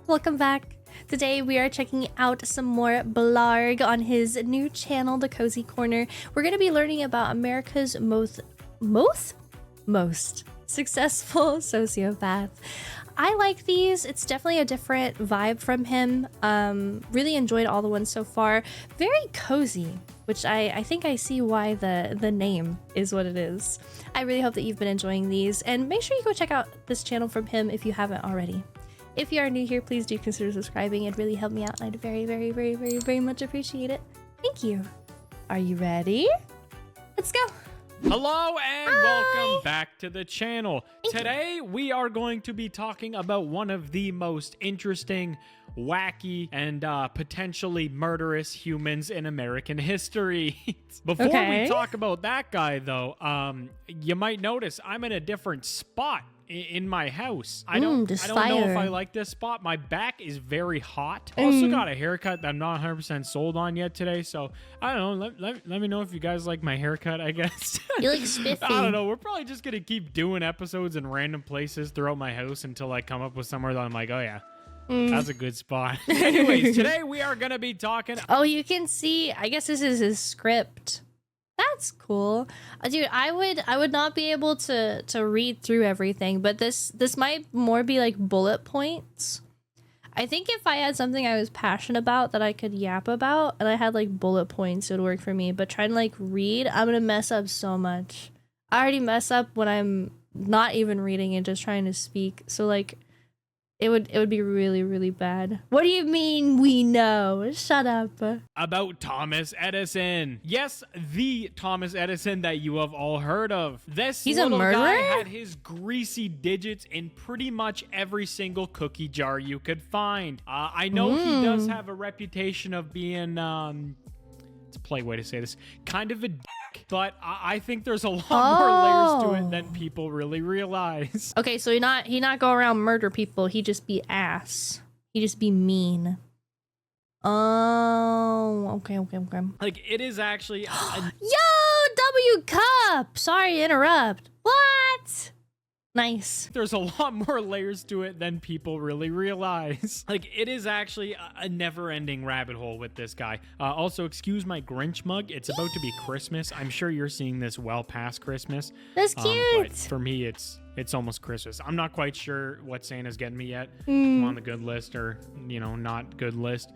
Welcome back. Today we are checking out some more blarg on his new channel, The Cozy Corner. We're going to be learning about America's most successful sociopath. I like these. It's definitely a different vibe from him. Really enjoyed all the ones so far. Very cozy, which I think I see why the name is what it is. I really hope that you've been enjoying these, and make sure you go check out this channel from him if you haven't already. If you are new here, please do consider subscribing. It'd really help me out, and I'd very much appreciate it. Thank you. Are you ready? Let's go. Hello and welcome back to the channel. Today we are going to be talking about one of the most interesting, wacky, and potentially murderous humans in American history. Before we talk about that guy though, you might notice I'm in a different spot in my house. I don't know if I like this spot. My back is very hot. Also got a haircut that I'm not 100% sold on yet today, so I don't know. Let me know if you guys like my haircut, I guess. You look spiffy. I don't know. We're probably just gonna keep doing episodes in random places throughout my house until I come up with somewhere that I'm like, oh yeah, that's a good spot. Anyways, today we are gonna be talking. Oh, you can see, I guess this is his script. That's cool. Dude, I would not be able to read through everything, but this might more be like bullet points. I think if I had something I was passionate about that I could yap about and I had like bullet points, it would work for me. But trying to like read, I'm gonna mess up so much. I already mess up when I'm not even reading and just trying to speak. So like it would be really bad. What do you mean we know? Shut up. About Thomas Edison. Yes, the Thomas Edison that you have all heard of. He's little guy had his greasy digits in pretty much every single cookie jar you could find. I know he does have a reputation of being, it's a polite way to say this, kind of a dick, but I think there's a lot more layers to it than people really realize. Okay, so he not go around murder people. He just be ass. He just be mean. Oh, okay. Like, it is actually Yo, W Cup. Sorry to interrupt. What? Nice. There's a lot more layers to it than people really realize. Like, it is actually a never-ending rabbit hole with this guy. Also, excuse my Grinch mug. It's about to be Christmas. I'm sure you're seeing this well past Christmas. That's cute. But for me, it's almost Christmas. I'm not quite sure what Santa's getting me yet. I'm on the good list or, not good list.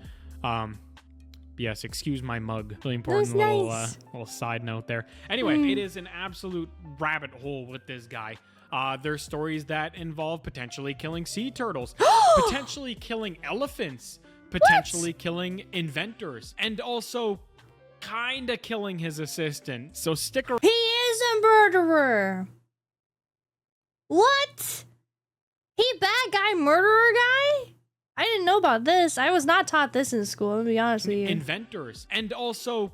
Yes, excuse my mug. Really important little side note there. Anyway, it is an absolute rabbit hole with this guy. There's stories that involve potentially killing sea turtles, potentially killing elephants, potentially killing inventors, and also kinda killing his assistant. So stick around. He is a murderer. What? He bad guy murderer guy? I didn't know about this. I was not taught this in school, to be honest with you. Inventors, and also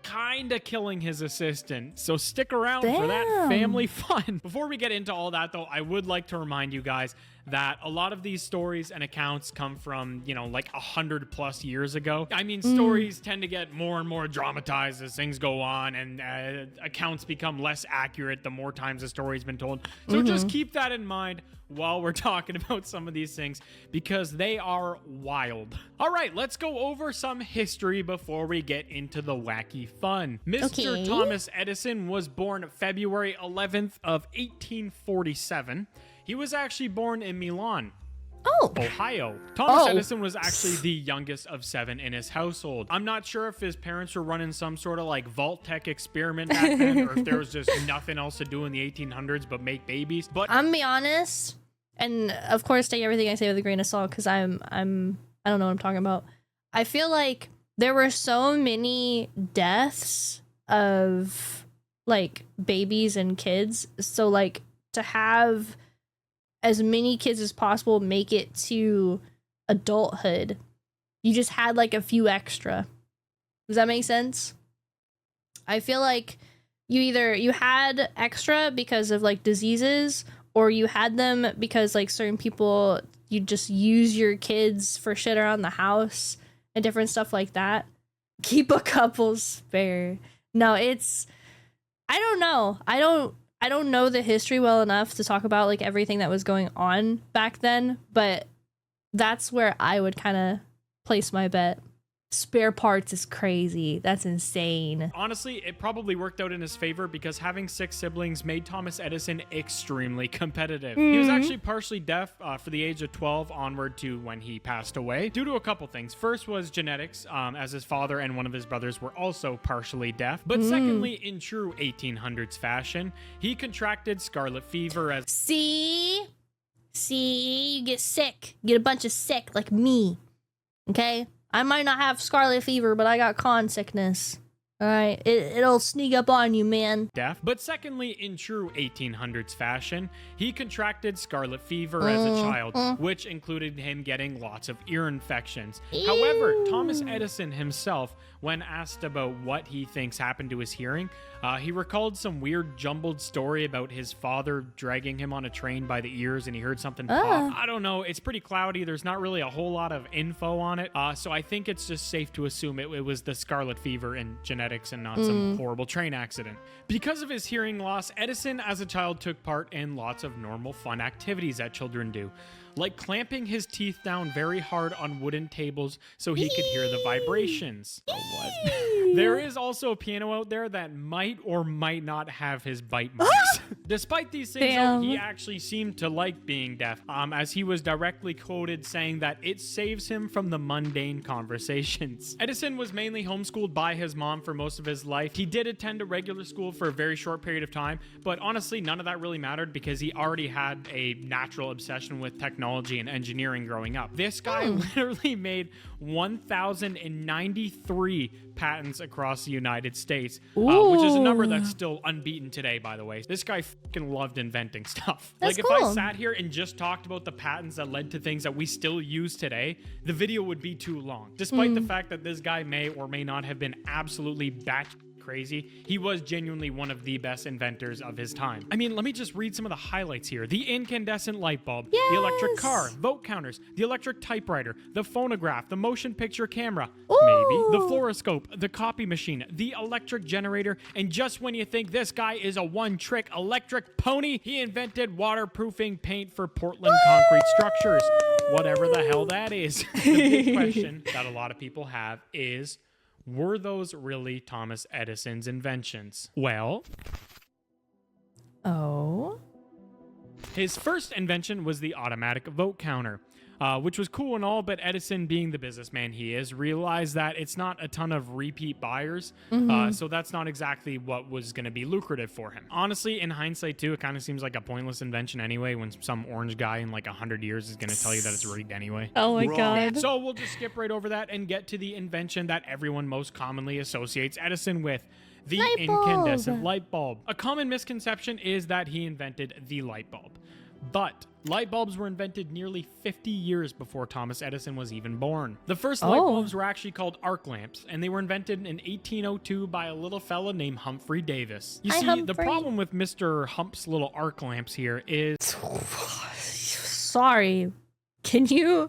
kinda killing his assistant. So stick around for that family fun. Before we get into all that though, I would like to remind you guys that a lot of these stories and accounts come from, like 100+ years ago. I mean, stories tend to get more and more dramatized as things go on, and accounts become less accurate the more times the story's been told. So just keep that in mind while we're talking about some of these things, because they are wild. All right, let's go over some history before we get into the wacky fun. Mr. Thomas Edison was born February 11th of 1847. He was actually born in Milan, Ohio. Thomas Edison was actually the youngest of 7 in his household. I'm not sure if his parents were running some sort of like vault tech experiment back then, or if there was just nothing else to do in the 1800s but make babies. But I'm gonna be honest, and of course take everything I say with a grain of salt, because I don't know what I'm talking about. I feel like there were so many deaths of like babies and kids, so like to have as many kids as possible make it to adulthood, you just had like a few extra. Does that make sense? I feel like you had extra because of like diseases, or you had them because like certain people, you just use your kids for shit around the house and different stuff like that. Keep a couple spare. No, I don't know. I don't know the history well enough to talk about like everything that was going on back then, but that's where I would kind of place my bet. Spare parts is crazy. That's insane. Honestly, it probably worked out in his favor because having 6 siblings made Thomas Edison extremely competitive. He was actually partially deaf for the age of 12 onward to when he passed away due to a couple things. First was genetics, as his father and one of his brothers were also partially deaf. But secondly, in true 1800s fashion, he contracted scarlet fever as... See, you get sick. You get a bunch of sick like me. Okay? I might not have scarlet fever, but I got con sickness. All right, it'll sneak up on you, man. Deaf. But secondly, in true 1800s fashion, he contracted scarlet fever as a child, which included him getting lots of ear infections. However, Thomas Edison himself, when asked about what he thinks happened to his hearing, he recalled some weird jumbled story about his father dragging him on a train by the ears and he heard something pop. I don't know. It's pretty cloudy. There's not really a whole lot of info on it. So I think it's just safe to assume it was the scarlet fever and genetics and not some horrible train accident. Because of his hearing loss, Edison as a child took part in lots of normal fun activities that children do, like clamping his teeth down very hard on wooden tables so he could hear the vibrations. Oh, what? There is also a piano out there that might or might not have his bite marks. Despite these things, though, he actually seemed to like being deaf, as he was directly quoted saying that it saves him from the mundane conversations. Edison was mainly homeschooled by his mom for most of his life. He did attend a regular school for a very short period of time, but honestly, none of that really mattered because he already had a natural obsession with technology and engineering growing up. This guy literally made 1,093 patents across the United States, which is a number that's still unbeaten today, by the way. This guy fucking loved inventing stuff. That's like, cool. if I sat here and just talked about the patents that led to things that we still use today, the video would be too long. Despite the fact that this guy may or may not have been absolutely batshit crazy, he was genuinely one of the best inventors of his time. I mean, let me just read some of the highlights here. The incandescent light bulb, the electric car, vote counters, the electric typewriter, the phonograph, the motion picture camera, maybe, the fluoroscope, the copy machine, the electric generator, and just when you think this guy is a one-trick electric pony, he invented waterproofing paint for Portland concrete structures. Whatever the hell that is. The big question that a lot of people have is, were those really Thomas Edison's inventions? Well, his first invention was the automatic vote counter, which was cool and all, but Edison, being the businessman he is, realized that it's not a ton of repeat buyers, so that's not exactly what was going to be lucrative for him. Honestly, in hindsight too, it kind of seems like a pointless invention anyway when some orange guy in like 100 years is going to tell you that it's rigged anyway. Oh my god. So we'll just skip right over that and get to the invention that everyone most commonly associates Edison with. The incandescent light bulb. A common misconception is that he invented the light bulb. But light bulbs were invented nearly 50 years before Thomas Edison was even born. The first light bulbs were actually called arc lamps, and they were invented in 1802 by a little fella named Humphrey Davis. You see, the problem with Mr. Hump's little arc lamps here is... Sorry. Can you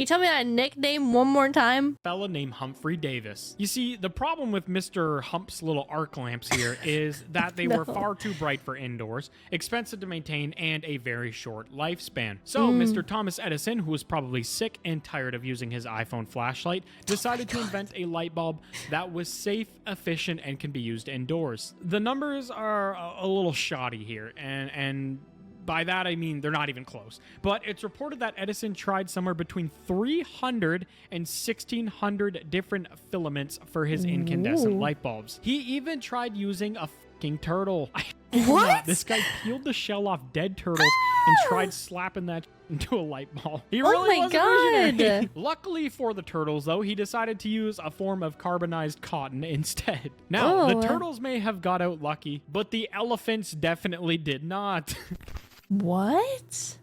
tell me that nickname one more time? Fella named Humphrey Davis. You see, the problem with Mr. Hump's little arc lamps here is that they were far too bright for indoors, expensive to maintain, and a very short lifespan. So Mr. Thomas Edison, who was probably sick and tired of using his iPhone flashlight, decided to invent a light bulb that was safe, efficient, and can be used indoors. The numbers are a little shoddy here, and by that, I mean they're not even close. But it's reported that Edison tried somewhere between 300 and 1,600 different filaments for his incandescent light bulbs. He even tried using a fucking turtle. What? This guy peeled the shell off dead turtles and tried slapping that into a light bulb. He really was visionary. Luckily for the turtles, though, he decided to use a form of carbonized cotton instead. Now, the turtles may have got out lucky, but the elephants definitely did not. What?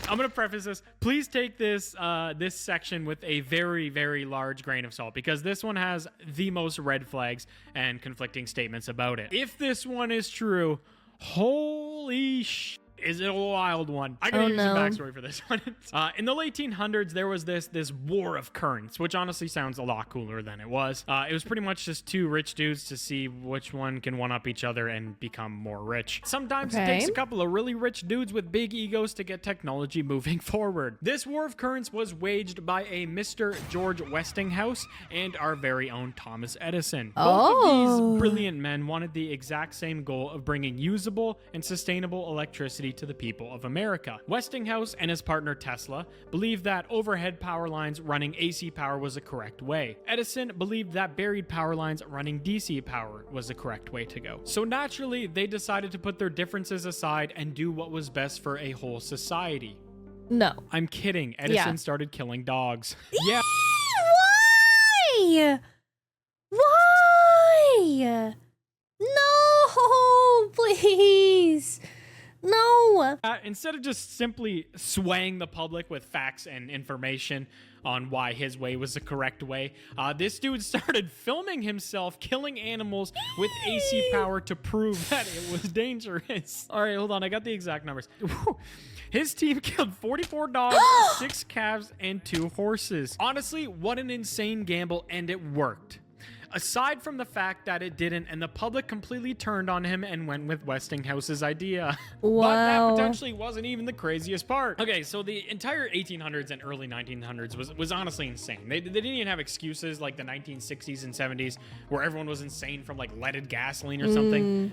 I'm going to preface this. Please take this this section with a very, very large grain of salt because this one has the most red flags and conflicting statements about it. If this one is true, holy sh**, is it a wild one. I gotta Oh, give you some no. backstory for this one. In the late 1800s, there was this war of currents, which honestly sounds a lot cooler than it was. It was pretty much just two rich dudes to see which one can one-up each other and become more rich. Sometimes it takes a couple of really rich dudes with big egos to get technology moving forward. This war of currents was waged by a Mr. George Westinghouse and our very own Thomas Edison. Both of these brilliant men wanted the exact same goal of bringing usable and sustainable electricity to the people of America. Westinghouse and his partner Tesla believed that overhead power lines running AC power was the correct way. Edison believed that buried power lines running DC power was the correct way to go. So naturally, they decided to put their differences aside and do what was best for a whole society. No. I'm kidding. Edison started killing dogs. Yeah. Why? Why? No, please. No. Instead of just simply swaying the public with facts and information on why his way was the correct way, this dude started filming himself killing animals with AC power to prove that it was dangerous. All right, hold on. I got the exact numbers. His team killed 44 dogs, 6 calves, and 2 horses. Honestly, what an insane gamble, and it worked. Aside from the fact that it didn't, and the public completely turned on him and went with Westinghouse's idea. Wow. But that potentially wasn't even the craziest part. Okay, so the entire 1800s and early 1900s was honestly insane. They didn't even have excuses like the 1960s and 70s where everyone was insane from like leaded gasoline or something.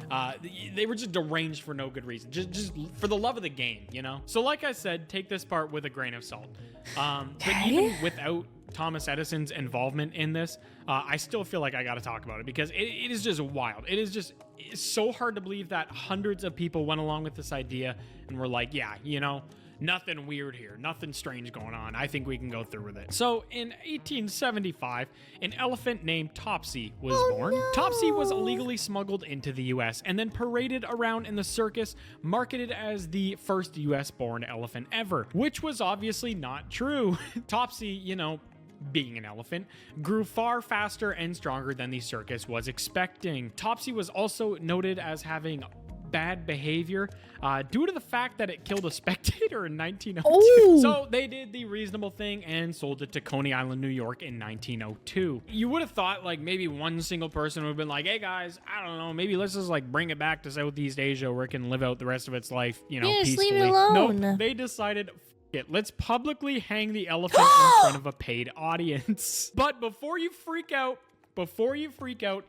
They were just deranged for no good reason. Just for the love of the game, you know? So like I said, take this part with a grain of salt. But even without Thomas Edison's involvement in this, I still feel like I got to talk about it because it is just wild. It's so hard to believe that hundreds of people went along with this idea and were like, yeah, you know, nothing weird here, nothing strange going on. I think we can go through with it. So in 1875, an elephant named Topsy was born. No. Topsy was illegally smuggled into the US and then paraded around in the circus, marketed as the first US born elephant ever, which was obviously not true. Topsy, you know, being an elephant, grew far faster and stronger than the circus was expecting. Topsy was also noted as having bad behavior due to the fact that it killed a spectator in 1902. Ooh. So they did the reasonable thing and sold it to Coney Island, New York in 1902. You would have thought like maybe one single person would have been like, hey guys, I don't know, maybe let's just like bring it back to Southeast Asia where it can live out the rest of its life, you know, Just peacefully. leave it alone. Nope, they decided, let's publicly hang the elephant in front of a paid audience. But before you freak out,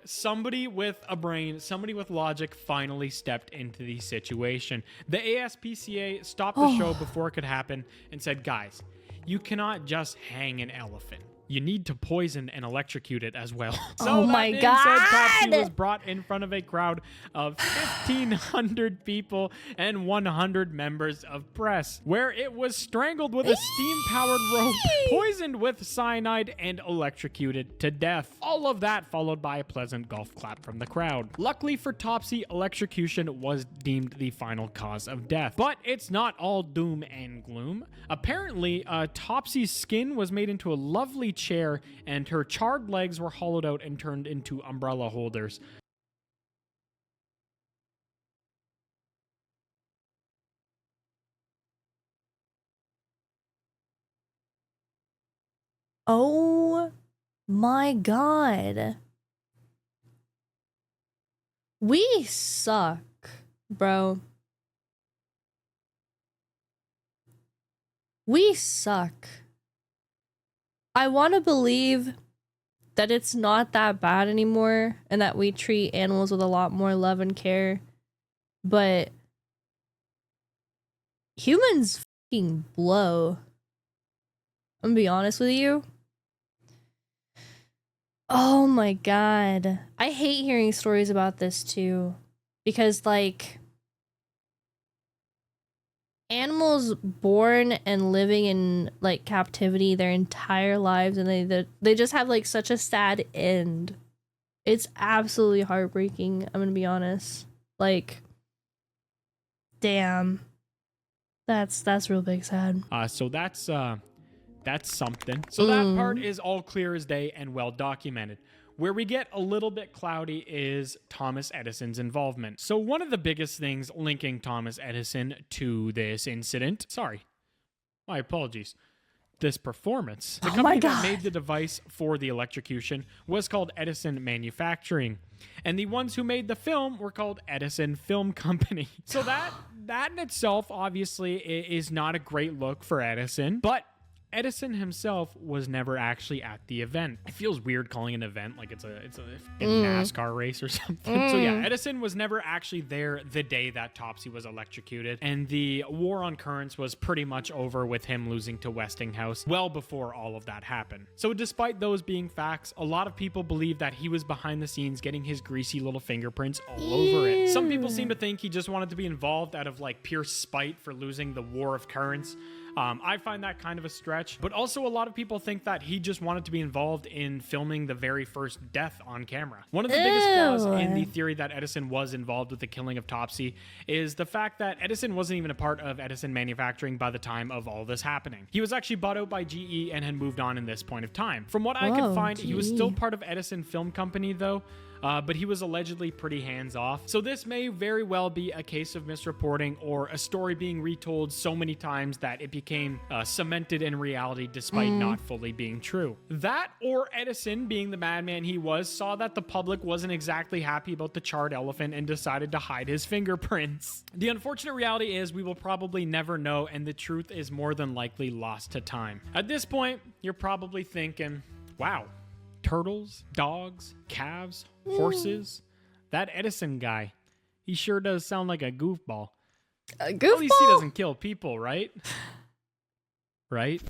somebody with a brain, somebody with logic finally stepped into the situation. The ASPCA stopped the show before it could happen and said, guys, you cannot just hang an elephant. You need to poison and electrocute it as well. So my that being God. said, Topsy was brought in front of a crowd of 1,500 people and 100 members of press, where it was strangled with a steam-powered rope, poisoned with cyanide, and electrocuted to death. All of that followed by a pleasant golf clap from the crowd. Luckily for Topsy, electrocution was deemed the final cause of death. But it's not all doom and gloom. Apparently, Topsy's skin was made into a lovely chair, and her charred legs were hollowed out and turned into umbrella holders. Oh my God. We suck, bro. We suck. I want to believe that it's not that bad anymore and that we treat animals with a lot more love and care. But humans fucking blow. I'm gonna be honest with you. Oh my God. I hate hearing stories about this too. Because like animals born and living in like captivity their entire lives and they just have like such a sad end. It's absolutely heartbreaking, I'm gonna be honest. Like damn. That's real big sad. So that's something. So that part is all clear as day and well documented. Where we get a little bit cloudy is Thomas Edison's involvement. So one of the biggest things linking Thomas Edison to this incident, my apologies, this performance. The company that made the device for the electrocution was called Edison Manufacturing. And the ones who made the film were called Edison Film Company. So that in itself obviously is not a great look for Edison, but Edison himself was never actually at the event. It feels weird calling an event like it's a NASCAR race or something. So yeah, Edison was never actually there the day that Topsy was electrocuted, and the war on currents was pretty much over with him losing to Westinghouse well before all of that happened. So despite those being facts, a lot of people believe that he was behind the scenes getting his greasy little fingerprints all over it. Some people seem to think he just wanted to be involved out of like pure spite for losing the war of currents. I find that kind of a stretch, but also a lot of people think that he just wanted to be involved in filming the very first death on camera. One of the biggest flaws in the theory that Edison was involved with the killing of Topsy is the fact that Edison wasn't even a part of Edison Manufacturing by the time of all this happening. He was actually bought out by GE and had moved on in this point of time. From what I could find, he was still part of Edison Film Company though, but he was allegedly pretty hands-off. So this may very well be a case of misreporting or a story being retold so many times that it became cemented in reality despite not fully being true. That, or Edison, being the madman he was, saw that the public wasn't exactly happy about the charred elephant and decided to hide his fingerprints. The unfortunate reality is we will probably never know, and the truth is more than likely lost to time. At this point, you're probably thinking, wow, turtles, dogs, calves, horses. That Edison guy, he sure does sound like a goofball. A goofball? At least he doesn't kill people, right? Right?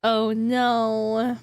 Oh no.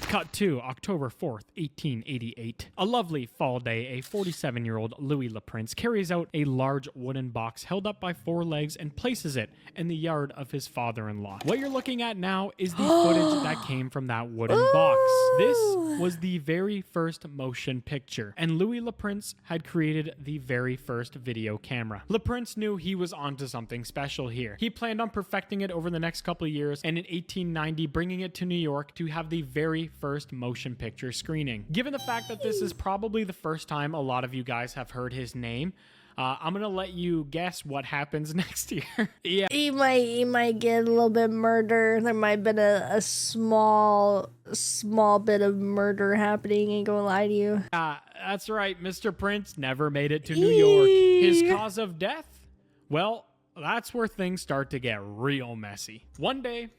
Cut to October 4th, 1888. A lovely fall day, a 47-year-old Louis LaPrince carries out a large wooden box held up by four legs and places it in the yard of his father-in-law. What you're looking at now is the footage that came from that wooden box. This was the very first motion picture, and Louis LaPrince had created the very first video camera. LaPrince knew he was onto something special here. He planned on perfecting it over the next couple of years, and in 1890 bringing it to New York to have the very first motion picture screening. Given the fact that this is probably the first time a lot of you guys have heard his name, I'm gonna let you guess what happens next year. Yeah, he might get a little bit murder. There might have been a small bit of murder happening. Ain't gonna lie to you. That's right. Mr. Prince never made it to New York. His cause of death? Well, that's where things start to get real messy. One day,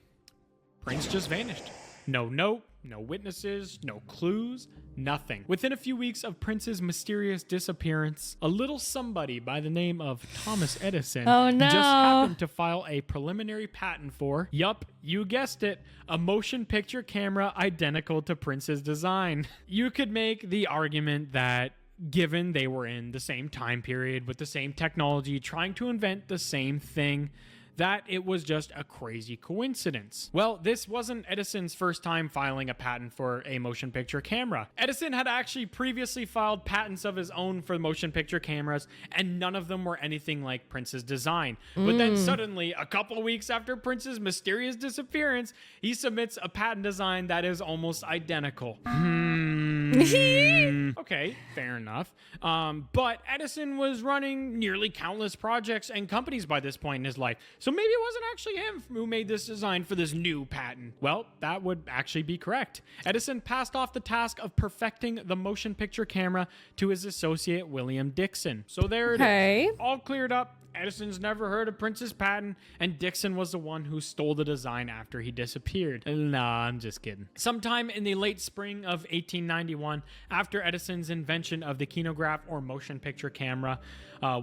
Prince just vanished. No note, no witnesses, no clues, nothing. Within a few weeks of Prince's mysterious disappearance, a little somebody by the name of Thomas Edison just happened to file a preliminary patent for, yup, you guessed it, a motion picture camera identical to Prince's design. You could make the argument that given they were in the same time period with the same technology, trying to invent the same thing, that it was just a crazy coincidence. Well, this wasn't Edison's first time filing a patent for a motion picture camera. Edison had actually previously filed patents of his own for motion picture cameras, and none of them were anything like Prince's design. But then suddenly, a couple weeks after Prince's mysterious disappearance, he submits a patent design that is almost identical. Okay, fair enough. But Edison was running nearly countless projects and companies by this point in his life, so maybe it wasn't actually him who made this design for this new patent. Well, that would actually be correct. Edison passed off the task of perfecting the motion picture camera to his associate, William Dixon. So there it is, all cleared up. Edison's never heard of Prince's patent, and Dixon was the one who stole the design after he disappeared. Nah, I'm just kidding. Sometime in the late spring of 1891, after Edison's invention of the kinograph or motion picture camera,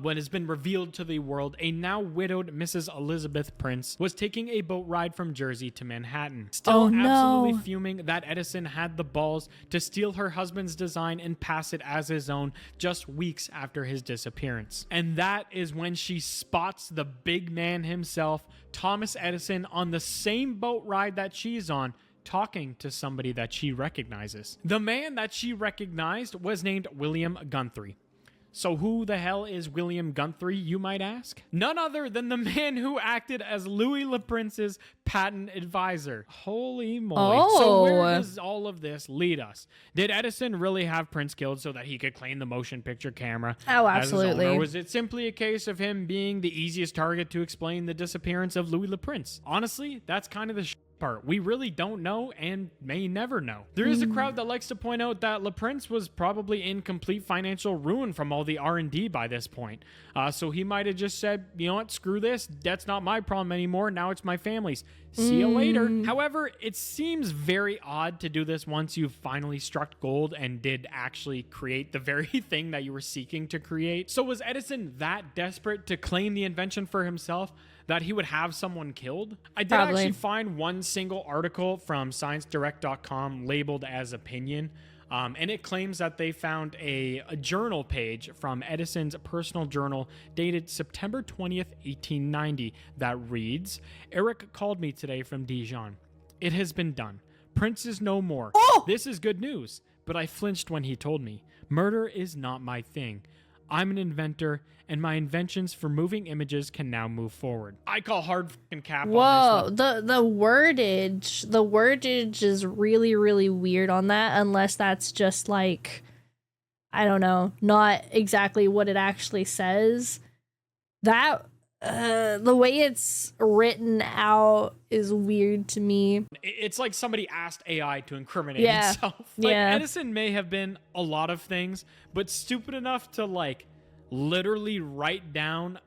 when it's been revealed to the world, a now widowed Mrs. Elizabeth Prince was taking a boat ride from Jersey to Manhattan. Still absolutely fuming that Edison had the balls to steal her husband's design and pass it as his own just weeks after his disappearance. And that is when she spots the big man himself, Thomas Edison, on the same boat ride that she's on, talking to somebody that she recognizes. The man that she recognized was named William Guthrie. So who the hell is William Guthrie, you might ask? None other than the man who acted as Louis LePrince's patent advisor. Holy moly. So where does all of this lead us? Did Edison really have Prince killed so that he could claim the motion picture camera? Oh, absolutely. Or was it simply a case of him being the easiest target to explain the disappearance of Louis LePrince? Honestly, that's kind of the part. We really don't know and may never know. There is a crowd that likes to point out that LePrince was probably in complete financial ruin from all the R&D by this point. So he might have just said, you know what, screw this. That's not my problem anymore. Now it's my family's. See you later. However, it seems very odd to do this once you've finally struck gold and did actually create the very thing that you were seeking to create. So was Edison that desperate to claim the invention for himself that he would have someone killed? I did actually find one single article from ScienceDirect.com labeled as opinion. And it claims that they found a journal page from Edison's personal journal dated September 20th, 1890 that reads, "Eric called me today from Dijon. It has been done. Prince is no more. This is good news, but I flinched when he told me. Murder is not my thing. I'm an inventor, and my inventions for moving images can now move forward." I call hard fucking cap on this one. The wordage is really, really weird on that, unless that's just like, I don't know, not exactly what it actually says. That the way it's written out is weird to me. It's like somebody asked AI to incriminate himself. Edison may have been a lot of things, but stupid enough to like literally write down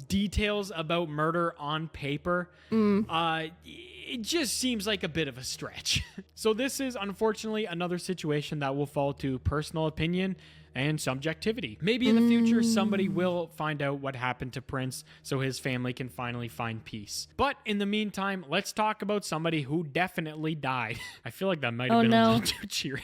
details about murder on paper. It just seems like a bit of a stretch. So this is unfortunately another situation that will fall to personal opinion and subjectivity. Maybe in the future, somebody will find out what happened to Prince so his family can finally find peace. But in the meantime, let's talk about somebody who definitely died. I feel like that might have been a little too cheery.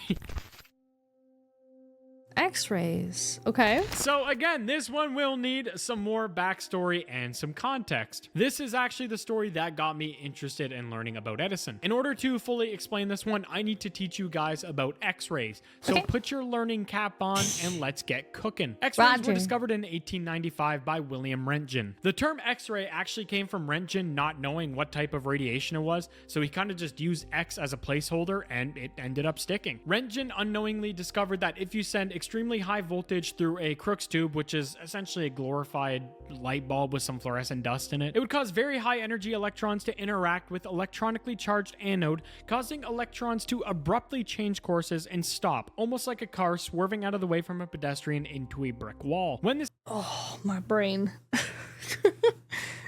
X-rays. Okay. So again, this one will need some more backstory and some context. This is actually the story that got me interested in learning about Edison. In order to fully explain this one, I need to teach you guys about X-rays. So put your learning cap on and let's get cooking. X-rays were discovered in 1895 by William Röntgen. The term X-ray actually came from Röntgen not knowing what type of radiation it was, so he kind of just used X as a placeholder and it ended up sticking. Röntgen unknowingly discovered that if you send extremely high voltage through a Crookes tube, which is essentially a glorified light bulb with some fluorescent dust in it, it would cause very high energy electrons to interact with electronically charged anode, causing electrons to abruptly change courses and stop, almost like a car swerving out of the way from a pedestrian into a brick wall. When this my brain.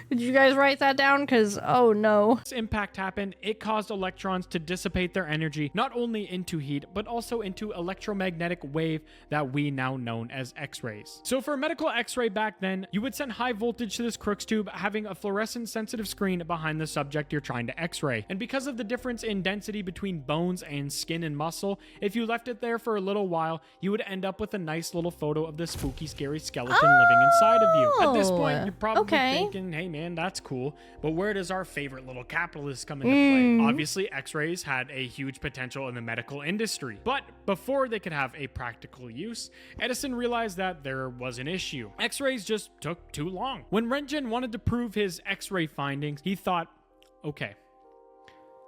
Did you guys write that down? Because, oh no. This impact happened, it caused electrons to dissipate their energy, not only into heat, but also into electromagnetic wave that we now known as X-rays. So for a medical X-ray back then, you would send high voltage to this Crookes tube, having a fluorescent sensitive screen behind the subject you're trying to X-ray. And because of the difference in density between bones and skin and muscle, if you left it there for a little while, you would end up with a nice little photo of the spooky, scary skeleton living inside of you. At this point, you're probably thinking, hey man, that's cool, but where does our favorite little capitalist come into play? Obviously, X-rays had a huge potential in the medical industry, but before they could have a practical use, Edison realized that there was an issue. X-rays just took too long. When Röntgen wanted to prove his X-ray findings, he thought, okay,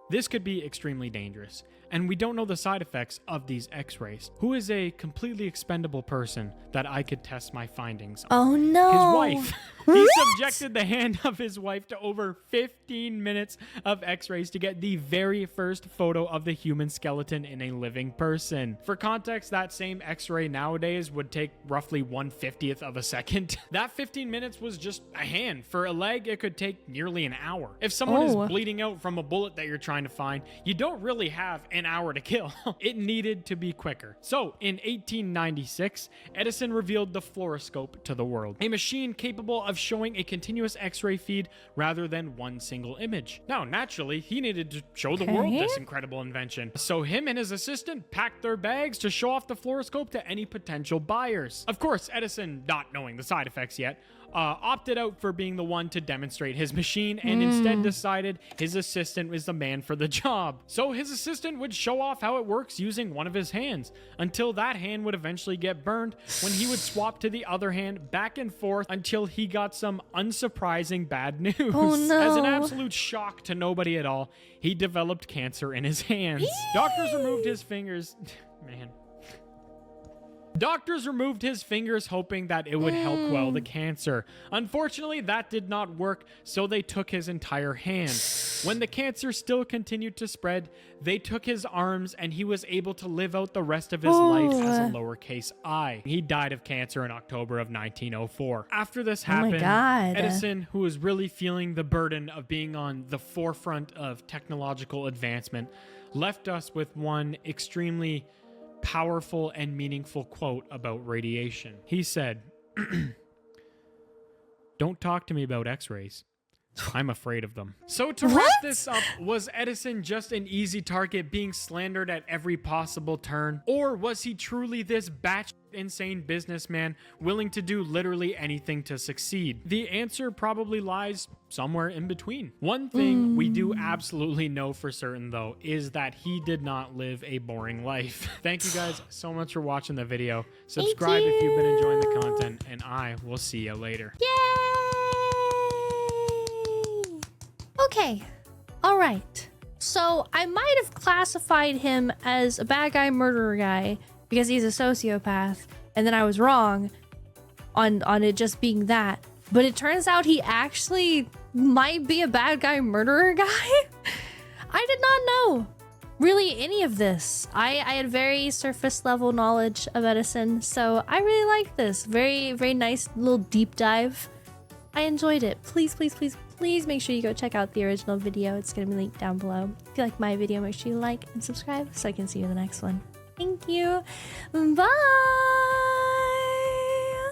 this could be extremely dangerous, and we don't know the side effects of these X-rays. Who is a completely expendable person that I could test my findings on? Oh no. His wife. He subjected the hand of his wife to over 15 minutes of X-rays to get the very first photo of the human skeleton in a living person. For context, that same X-ray nowadays would take roughly 1/50th of a second. That 15 minutes was just a hand. For a leg, it could take nearly an hour. If someone is bleeding out from a bullet that you're trying to find, you don't really have an hour to kill. It needed to be quicker. So in 1896, Edison revealed the fluoroscope to the world, a machine capable of showing a continuous X-ray feed rather than one single image. Now, naturally, he needed to show the world this incredible invention. So him and his assistant packed their bags to show off the fluoroscope to any potential buyers. Of course, Edison, not knowing the side effects yet, opted out for being the one to demonstrate his machine and instead decided his assistant was the man for the job. So his assistant would show off how it works using one of his hands until that hand would eventually get burned, when he would swap to the other hand back and forth until he got some unsurprising bad news. Oh, no. As an absolute shock to nobody at all, he developed cancer in his hands. Doctors removed his fingers. Man. Doctors removed his fingers hoping that it would help quell the cancer. Unfortunately, that did not work, so they took his entire hand. When the cancer still continued to spread, they took his arms and he was able to live out the rest of his life as a lowercase I. He died of cancer in October of 1904. After this happened, Edison, who was really feeling the burden of being on the forefront of technological advancement, left us with one extremely powerful and meaningful quote about radiation. He said, "Don't talk to me about X-rays. I'm afraid of them." So to wrap this up, was Edison just an easy target being slandered at every possible turn? Or was he truly this batshit insane businessman willing to do literally anything to succeed? The answer probably lies somewhere in between. One thing we do absolutely know for certain, though, is that he did not live a boring life. Thank you guys so much for watching the video. Subscribe if you've been enjoying the content, and I will see you later. Yay! Okay, all right. So I might have classified him as a bad guy murderer guy because he's a sociopath, and then I was wrong on it just being that. But it turns out he actually might be a bad guy murderer guy. I did not know really any of this. I had very surface level knowledge of Edison, so I really like this. Very, very nice little deep dive. I enjoyed it. Please, please, please, please make sure you go check out the original video. It's going to be linked down below. If you like my video, make sure you like and subscribe so I can see you in the next one. Thank you. Bye.